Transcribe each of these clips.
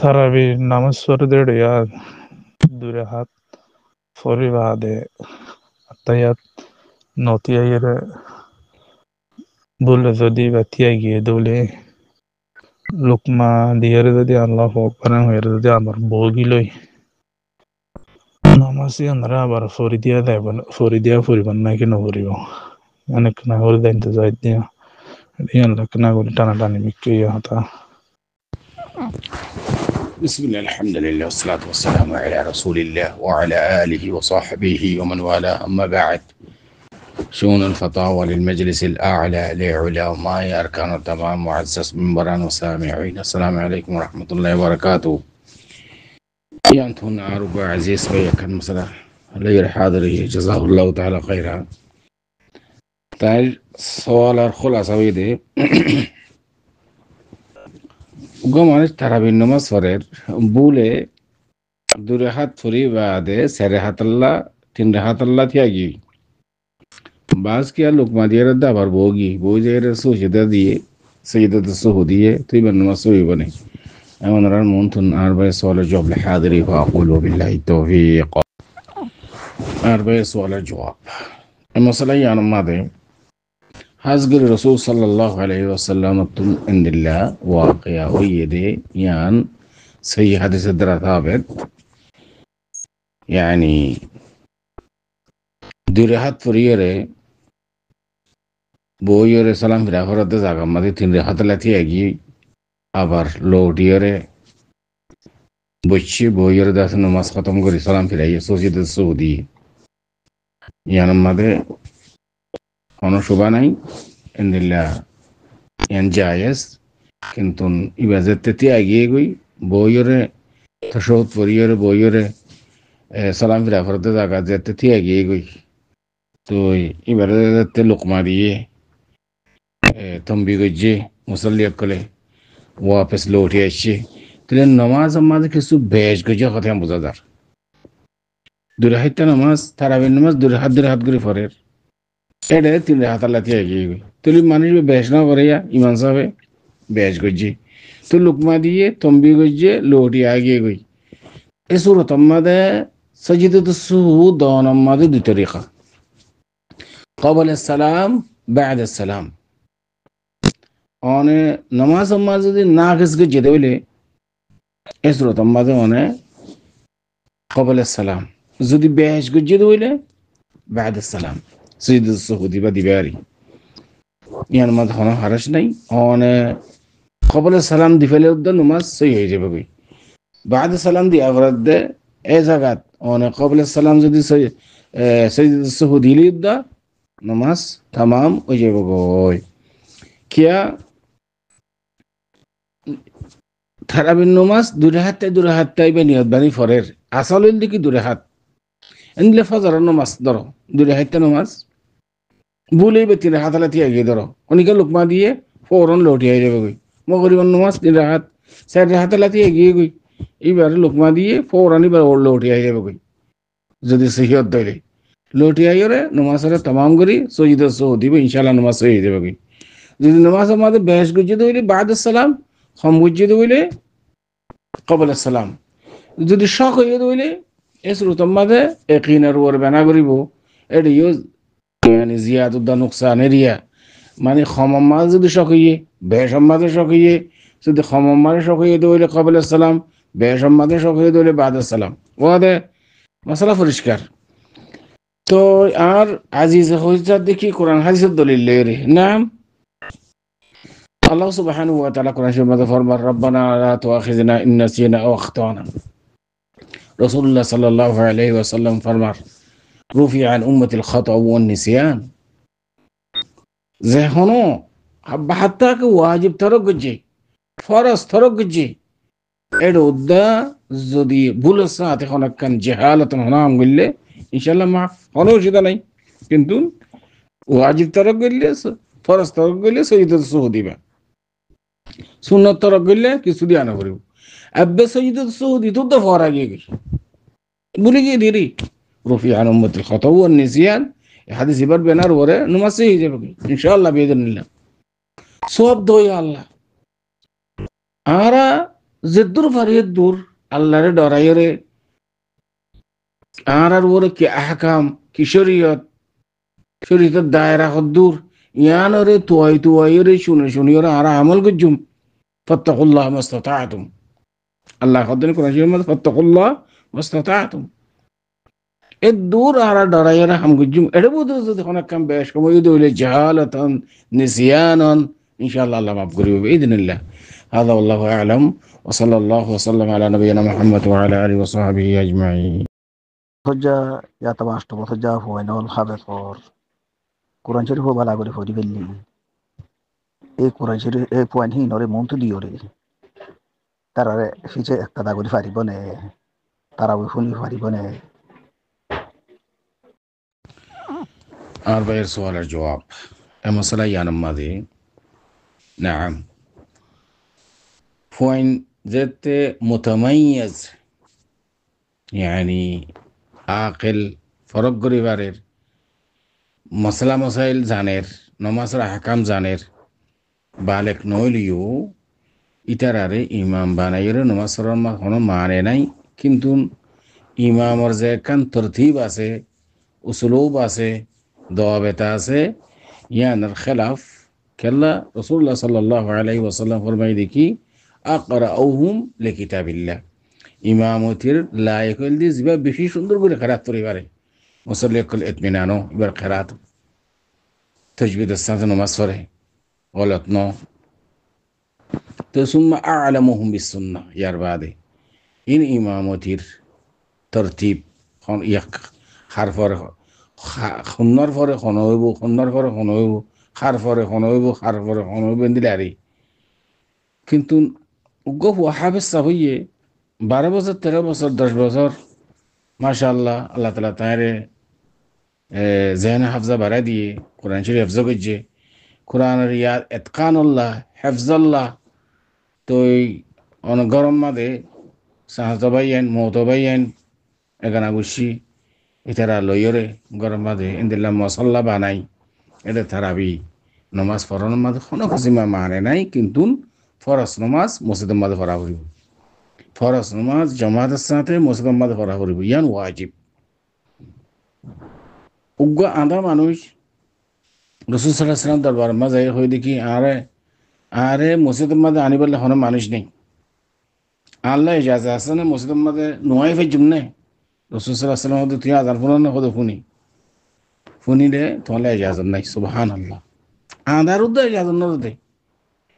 তারাবির নামাজ পড়ে দেড়িয়া দূরে হাত ফরিবাদে আত্মায়াত নতিয়াইরে বলে যদি বাতিয়াই গিয়ে দৌলে লুকমা দিয়ে যদি আল্লাহ আকবার হয়ে যদি আমার বগিলই নামাজি আমরা আবার ফরিদিয়া দেব ফরিদিয়া ফুরিবান নাকি নকরিব অনেক না করে দাইতে যাই দিয়া আল্লাহ না করে টানাটানি বিক্রি হতা بسم الله الحمد لله والصلاة والسلام على رسول الله وعلى آله وصحبه ومن والاه أما بعد شؤون الفتاوى للمجلس الأعلى لعلماء أركان التمام معزز منبرا وسامعين السلام عليكم ورحمة الله وبركاته يانتون عرب عزيز ويكن مثلا غير حاضره جزاه الله تعالى خيرا তাই সওয়ালের খোলাসা হইতে মানুষ তারাবির নামাজ পড়ের বুলে দুই হাত ফুরি বাদে চার হাত আল্লাহ তিন হাত আল্লাহ থিয়াগি বাস কি আর লোকমা দিয়ে দাবার বগি বই যে সহিদা দিয়ে সহিদা সহ দিয়ে তুই নামাজ সহি বনে এমন আর মন থুন আর ভাই সওয়ালের জবাব হাজিরি ফাকুলু বিল্লাহি তৌফিক আর ভাই সওয়ালের জবাব মশলা ইয়ান মাদে حزقر الرسول صلى الله عليه وسلم عند الله واقع ويدي يان سي حديث الدرا ثابت يعني درهات فريره بويره سلام فيرا فرد زاغا مدي تين رهات لاتي اگي আবার লোডিয়ারে বচ্চি বইয়ের দাস নামাজ খতম করে সালাম ফিরাই সজিদ সৌদি ইয়ান মাদে কোনো শোভা নাই ইন্দিল্লা ইয়ান জায়েজ কিন্তু ইবাজতে তি আগিয়ে গই বইরে তশহুদ পড়িয়ে বইরে সালাম ফিরা ফরতে জায়গা যেতে তি আগিয়ে গই তো ইবাদতে লোকমা দিয়ে তম্বি গজ্জে মুসল্লিয়াত কলে ওয়াপস লৌটি আসছে তাহলে নামাজ আমাদের কিছু বেশ গজে কথা বোঝাদার দূরে হাইতা নামাজ তারাবির নামাজ দূরে হাত করে ফরের এটা তিন হাত আল্লাহ এগিয়ে গই তুলি মানুষ বেশ না করে ইমান সাহেবে বেশ গজ্জি তো লুকমা দিয়ে তম্বি গজ্জে লোটি আগিয়ে গই এ সুরত আমাদে সজিদত সুহুদ দন আমাদে দুই তরিকা قبل السلام بعد السلام অনে নামাজ আমাদ যদি না গজগে যেতে হইলে এ সুরত আমাদে অনে قبل السلام যদি বেশ গজ্জে হইলে بعد السلام سيد السعودي بدي باري يعني ما دخلنا حرش ناي أنا قبل السلام دي فعل الدن نماز سيء جبهي بعد السلام دي أفراد ده إذا قد أنا قبل السلام زدي سيد السعودي لي ده نماز تمام وجبهي كيا ترى بالنماز دورهات تايبني بني فرير أصل اللي كي دورهات إن لفظر النماز درو دورهات النماز বুলেই বে তিন হাত আলাতি এগিয়ে ধরো অনেকে লোকমা দিয়ে ফৌরন লটিয়ে যাবে গই মগরিবন নামাজ তিন হাত চার হাত আলাতি এগিয়ে গই এইবার লোকমা দিয়ে ফৌরন এবার ওর লটিয়ে যাবে গই যদি সহিয়ত দইলে লটিয়ে আইরে নামাজের तमाम করি সজিদ সহ দিবে ইনশাআল্লাহ নামাজ হয়ে যাবে গই যদি নামাজ আমাদের বেশ গুজে দইলে বাদ সালাম কম গুজে দইলে কবল সালাম যদি শক হয়ে দইলে এসরুত আমাদের ইয়াকিনের ওর বানা করিব এডিও يعني زيادة دا نقصان ريا ماني خمام زد شقيه بيشم ماذا شقيه زد خمام ماذا شقيه دولي قبل السلام بيشم ماذا شقيه دولي بعد السلام وهذا مسألة فرشكار تو আর عزيز خويزات দেখি কোরআন হাদিসের দলিল লইরে নাম আল্লাহ সুবহানাহু ওয়া তাআলা কোরআন শরীফে ফরমান রব্বানা লা তুআখিযনা ইন নাসিনা আও আখতানা রাসূলুল্লাহ সাল্লাল্লাহু আলাইহি ওয়াসাল্লাম ফরমান رفع عن أمة الخطأ والنسيان ذهنو حتى واجب ترقجي فرض ترقجي এডোদা যদি ভুল সাথে কোন কান জাহালাত হনা আমগলে ইনশাআল্লাহ মাফ হলো সেটা নাই কিন্তু ওয়াজিব তরক গলে ফরজ তরক গলে সহিদ সুদিবা সুন্নাত তরক গলে কিছু দিয়া না করিব আব্বা সহিদ সুদি তো ফরা গিয়ে ভুলে গিয়ে দিরি رفع عن أمة الخطأ والنسيان حديث يبر بينار ورا نمسيه يجيبك إن شاء الله بإذن الله صوب دو يا الله آرا যে দূর ফারিয়ে দূর আল্লাহরে ডরাইরে আর ওরে কি আহকাম কি শরীয়তের দায়রা হদ্দুর ইয়ানরে তুয়াইরে শুনে শুনি ওরা আর আমল গুজুম ফাত্তাকুল্লাহ মাস্তাতাতুম আল্লাহ হদ্দিন কোরআন শরীফের মধ্যে ফাত্তাকুল্লাহ মাস্তাতাতুম এ দূর আর ডরাইরে হাম গুজুম এটা বুঝতে যদি অনেক কাম বেশ সময় যদি হইলে জাহালাতান নিসিয়ানান ইনশাআল্লাহ আল্লাহ মাফ করিবে বিইذنিল্লাহ هذا والله اعلم وصلى الله وسلم على نبينا محمد وعلى اله وصحبه اجمعين হজ্জা ইয়াতা বাষ্ট হজ্জা ফাইনাল হবে পর কোরআন শরীফ বালা করে ফরি ফেললি এই কোরআন শরীফ এই পয়েন্ট হি নরে মন তো দিও রে তারারে ফিচে একটা দাগরি ফারিব নে তারা ওই শুনি ফারিব নে أربع سؤال الجواب المسألة يعني ماضي نعم فوين ذات متميز يعني عاقل فرق غريبارير مسألة مسائل জানের নমাজের আহকাম জানের বালেক নইলিও ইতারারে ইমাম বানাইরে নমাজের কোনো মানে নাই কিন্তু ইমামর যে কান তরতিব আছে উসুলুব আছে দাওয়াবেতা আছে ইয়ানার খেলাফ কেল্লা রাসূলুল্লাহ সাল্লাল্লাহু আলাইহি ওয়াসাল্লাম ফরমাই দেখি আকরাউহুম লিকিতাবিল্লাহ ইমামতির লায়ক হইল দি জিবা বেশি সুন্দর করে খেরাত পরিবারে মুসাল্লিকুল ইতমিনানো এবার খেরাত তাজবিদ সাথে নামাজ পড়ে গলত ন তো সুম্মা আ'লামুহুম বিসুন্নাহ ইয়ার বাদে ইন ইমামতির তরতিব ইয়াক হারফর খুন্নর পরে খন হইব খুন্নর পরে খন হইব খার পরে খন হইব খার পরে খন হইব দিলারি কিন্তু উগ্র হাফেজ হইয়ে 12 বছর 13 বছর 10 বছর মাশাআল্লাহ আল্লাহ তাআলা তারে জেহনে হাফজা বাড়াই দিয়ে কোরআন শরীফ হাফজা করছে কোরআনের ইয়াদ ইতকানুল্লাহ হিফজাল্লাহ তো গরম মাদে সাহতবাইয়েন মতবাইয়েন এখানে গুছি ইতারা লইরে গরম মাদে ইন্দিল্লা মশাল্লা বানাই এটা তারাবি নমাজ পড়ানোর মাঝে কোনো খুশিমা মানে নাই কিন্তু ফরজ নমাজ মসজিদের মাঝে পড়া করিব ফরজ নমাজ জামাতের সাথে মসজিদের মাঝে পড়া করিব ইয়ান ওয়াজিব উগ্র আধা মানুষ রাসূল সাল্লাল্লাহু আলাইহি ওয়াসাল্লাম দরবার মাঝে হই দেখি আরে মসজিদের মাঝে আনি বললে কোনো মানুষ নেই আল্লাহ ইজাজত আছে না মসজিদের মাঝে নোয়াই ফে জুমনে রাসূল সাল্লাল্লাহু আলাইহি ওয়াসাল্লাম তুই আজান পড়ানো না কত ফুনিলে তোমার ইজাজত নাই সুবহানাল্লাহ আধার উদ্দা ইজাজত না দে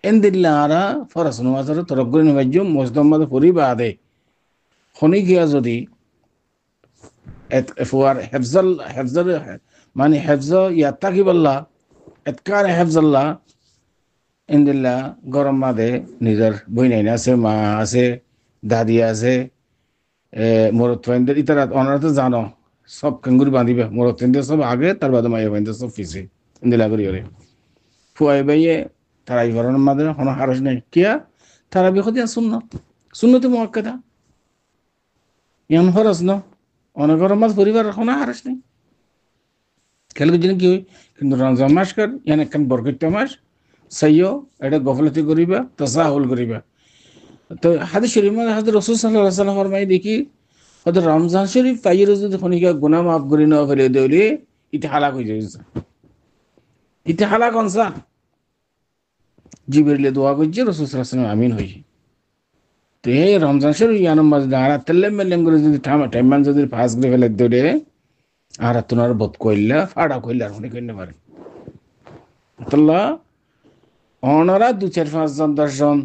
এন্দিল্লা আরা ফরজ নামাজের তরগরি নবাজ্য মসজিদের মাঝে পড়ি বাদে খনি গিয়া যদি ফুয়ার হেফজল মানে হেফজ ইয়াত্তাকিবাল্লাহ এতকার হেফজাল্লাহ ইন্দিল্লা গরম মাদে নিজের বইনাইন আছে মা আছে দাদি আছে মরত্বেন্দ্র ইতারা ওনারা তো জানো সব কেঙ্গুরি বাঁধিবে মরত্বেন্দ্র সব আগে তার বাদে মাইয়া বাঁধতে সব ফিসে ইন্দিলা করি ওরে ফুয়াই বাইয়ে তারা এই গরমের মাদে কোনো হারস নেই কিয়া তারা বিখদিয়া সুন্নতি মুআক্কাদা ইয়ান ফরজ ন অনেক গরম মাছ পরিবারের কোনো হারস নেই খেলে জিনিস কি হয় কিন্তু রমজান মাস কর ইয়ান একখান বরকত মাস সাইও এটা গফলতি করিবা তাসাহুল করিবা তো হাদিস শরীফ মানে হাদিস রাসূল সাল্লাল্লাহু আলাইহি ওয়াসাল্লাম ফরমাই দেখি হয়তো রমজান শরীফ পাইয়ে যদি খনিকা গুনাহ মাফ করি না ফেলে দেউলি ইতি হালাক হয়ে যাইছে ইতি হালাক অনসা জিবরিলে দোয়া করছে রাসূল সাল্লাল্লাহু আলাইহি ওয়াসাল্লাম আমিন হইছে তো এই রমজান শরীফ ইয়ানোর মাঝে আর তেলেম মেলেম করে যদি টাইমান যদি ফাঁস করে ফেলে দেউলে আর তোমার বদ কইলা ফাড়া কইলা আর কইতে পারে আল্লাহ অনরা 2-4-5 জন 10 জন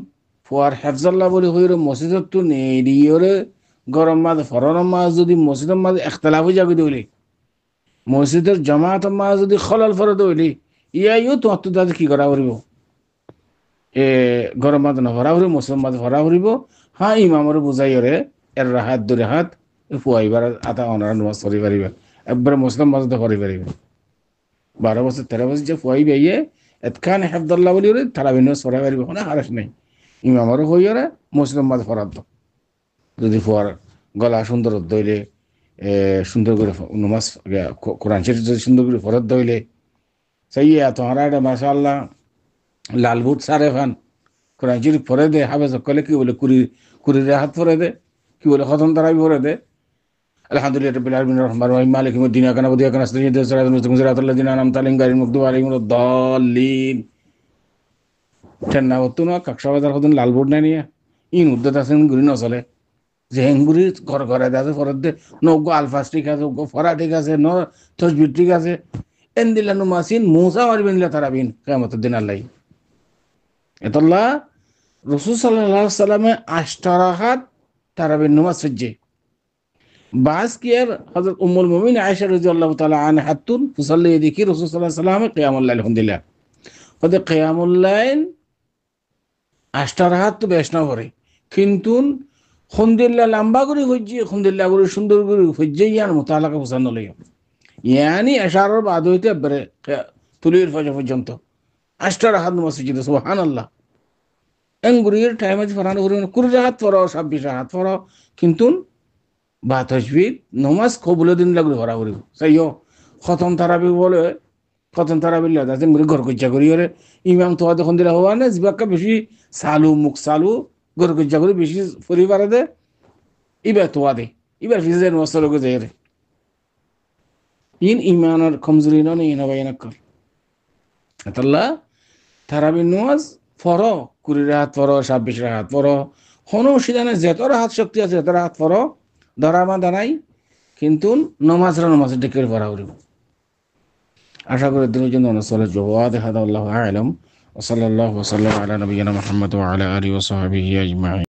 ফুয়ার হেফজাল্লাহ বলে হইরে মসজিদত তো নেই দিওরে গরম মাঝে ফরন মাঝ যদি মসজিদের মাঝে ইখতিলাফ হয়ে যাবে দইলে মসজিদের জামাত মাঝ যদি খলাল ফর দইলে ইয়াইও তো তাদের কি করা করিব গরম মাঝে না ভরা হরিব মসজিদের মাঝে ভরা হরিব হ্যাঁ ইমামরে বুঝাইরে এর হাত ধরে হাত ফুয়াইবার আতা অনারা নামাজ পড়ি পারিবে একবারে মসজিদের মাঝে পড়ি পারিবে 12 বছর 13 বছর যে ফুয়াই বাইয়ে এতখান হেফদাল্লাহ বলি ওরে তারা ভিন্ন সরাই পারিবে কোনো হারস নেই ইমামরও হইরে মসজিদের মাঝে ফরাত যদি ফুয়ার গলা সুন্দর দইলে সুন্দর করে নমাজ কোরআন শরীফ যদি সুন্দর করে ফরত দইলে সেই তোমরা এটা মাশাআল্লাহ লালবুট সারে ফান কোরআন শরীফ পড়ে দে হাফেজ কলে কি বলে কুড়ির হাত পরে দে, কি বলে খতম তারাবি পরে দে, আলহামদুলিল্লাহ রাব্বিল আলামিন রহমানির রহিম মালিকি ইয়াউমিদ্দিন ইয়্যাকা না'বুদু ওয়া ইয়্যাকা নাস্তাঈন ইহদিনাস সিরাতাল মুস্তাকিম সিরাতাল লাযিনা আন'আমতা আলাইহিম গায়রিল মাগদুবি আলাইহিম ওয়ালাদ-দাল্লিন। ঠেন্না বর্তনা কাকসা বাজার হতেন লাল বোর্ড নাই নিয়ে ইন উদ্যত আছেন গুড়ি নচলে, যে হেঙ্গুরি ঘর ঘরে আছে ফরত দে নৌগো আলফাস ঠিক আছে, ফরা ঠিক আছে, ন তসবির ঠিক আছে, এন দিলা নুমাসিন মুসা মারবিন লা তারাবিন কিয়ামতের দিন আল্লাহ এতল্লা রাসূল সাল্লাল্লাহু আলাইহি সাল্লামে আশতারাহাত তারাবিন নুমাজ ফিজে বাস কিয়ার হযরত উম্মুল মুমিনিন আয়েশা রাদিয়াল্লাহু তাআলা আনহা হাতুন তুসাল্লি দেখি রাসূল সাল্লাল্লাহু আলাইহি সাল্লাম কিয়ামুল লাইল আলহামদুলিল্লাহ ওদের কিয়ামুল লাইল আশতারাহাত তো বেশ না করে, কিন্তু খুন্দিল্লা লম্বা করে হইছে, খুন্দিল্লা করে সুন্দর করে হইছে, ইয়ার মোতালাকা পছন্দ লইয়া ইয়ানি আশারার বাদ হইতে বরে তুলির ফজর পর্যন্ত আশতারাহাত মসজিদে সুবহানাল্লাহ। এঙ্গুরির টাইম আছে ফরানো করে 20 রাকাত পড়ো 26 রাকাত পড়ো, কিন্তু বা তাসবিহ নামাজ কবুল দিন লাগবে ভরা করি সাইও খতম তারাবি বলে খতম তারাবি লাগে আছে মুরি ঘর কইচা করি ওরে ইমাম তো দেখুন দিলা হওয়া না জিবাক্কা বেশি সালু মুখ সালু ঘর কইচা করি বেশি পরিবার দে ইবা তো দে ইবা ফিজের মসল গো যায় রে ইন ইমানের কমজোরি না ইনা বাইনা কর আল্লাহ তারাবি নামাজ পড়ো 20 রাকাত পড়ো 26 রাকাত পড়ো হনো সিদানে যত রাকাত শক্তি আছে তত রাকাত পড়ো ধরামা দাঁড়াই, কিন্তু নমাজ ডেকে পড়া উড়িব। আশা করি দিনের জন্য চলে জবাদ হাদা আল্লাহু আ'লাম ওয়া সাল্লাল্লাহু ওয়া সাল্লাম আলা নবিয়িনা মুহাম্মদ ওয়া আলা আলিহি ওয়া সাহবিহি আজমাইন।